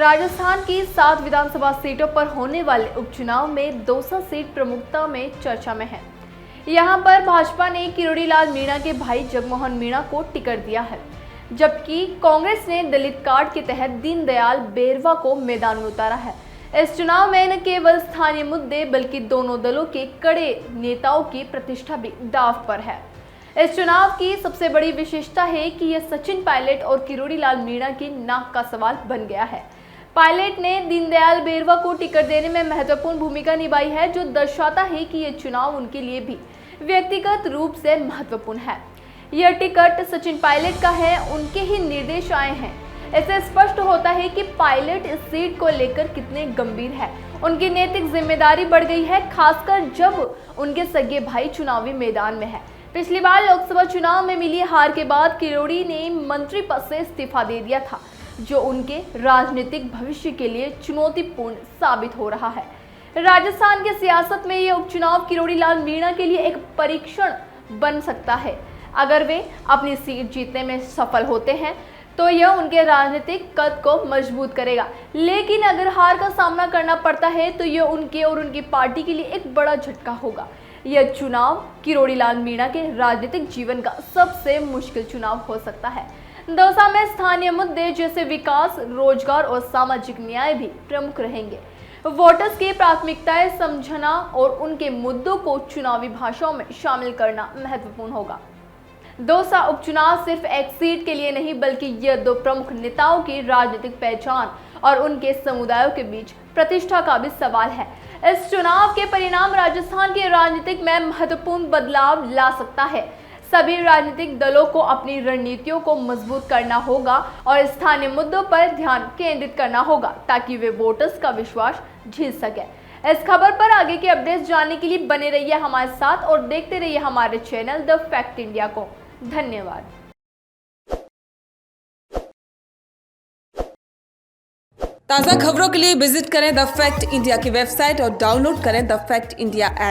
राजस्थान की 7 विधानसभा सीटों पर होने वाले उपचुनाव में दौसा सीट प्रमुखता में चर्चा में है। यहां पर भाजपा ने किरोड़ी लाल मीणा के भाई जगमोहन मीणा को टिकट दिया है, जबकि कांग्रेस ने दलित कार्ड के तहत दीनदयाल बेरवा को मैदान में उतारा है। इस चुनाव में न केवल स्थानीय मुद्दे बल्कि दोनों दलों के कड़े नेताओं की प्रतिष्ठा भी दांव पर है। इस चुनाव की सबसे बड़ी विशेषता है कि यह सचिन पायलट और किरोड़ी लाल मीणा की नाक का सवाल बन गया है। पायलट ने दीनदयाल बेरवा को टिकट देने में महत्वपूर्ण भूमिका निभाई है, जो दर्शाता है कि यह चुनाव उनके लिए भी व्यक्तिगत रूप से महत्वपूर्ण है। यह टिकट सचिन पायलट का है, उनके ही निर्देश आए हैं। इससे स्पष्ट होता है कि पायलट इस सीट को लेकर कितने गंभीर है। उनकी नैतिक जिम्मेदारी बढ़ गई है, खासकर जब उनके सगे भाई चुनावी मैदान में है। पिछली बार लोकसभा चुनाव में मिली हार के बाद किरोड़ी ने मंत्री पद से इस्तीफा दे दिया था, जो उनके राजनीतिक भविष्य के लिए चुनौतीपूर्ण साबित हो रहा है। राजस्थान की सियासत में यह उपचुनाव किरोड़ी लाल मीणा के लिए एक परीक्षण बन सकता है। अगर वे अपनी सीट जीतने में सफल होते हैं तो यह उनके राजनीतिक कद को मजबूत करेगा, लेकिन अगर हार का सामना करना पड़ता है तो यह उनके और उनकी पार्टी के लिए एक बड़ा झटका होगा। यह चुनाव किरोड़ी लाल मीणा के राजनीतिक जीवन का सबसे मुश्किल चुनाव हो सकता है। दौसा में स्थानीय मुद्दे जैसे विकास, रोजगार और सामाजिक न्याय भी प्रमुख रहेंगे। वोटर्स की प्राथमिकताएं समझना और उनके मुद्दों को चुनावी भाषाओं में शामिल करना महत्वपूर्ण होगा। दौसा उपचुनाव सिर्फ एक सीट के लिए नहीं, बल्कि यह दो प्रमुख नेताओं की राजनीतिक पहचान और उनके समुदायों के बीच प्रतिष्ठा का भी सवाल है। इस चुनाव के परिणाम राजस्थान के राजनीतिक में महत्वपूर्ण बदलाव ला सकता है। सभी राजनीतिक दलों को अपनी रणनीतियों को मजबूत करना होगा और स्थानीय मुद्दों पर ध्यान केंद्रित करना होगा, ताकि वे वोटर्स का विश्वास जीत सके। इस खबर पर आगे के अपडेट्स जानने के लिए बने रहिए हमारे साथ और देखते रहिए हमारे चैनल द फैक्ट इंडिया को। धन्यवाद। ताज़ा खबरों के लिए विजिट करें द फैक्ट इंडिया की वेबसाइट और डाउनलोड करें द फैक्ट इंडिया ऐप।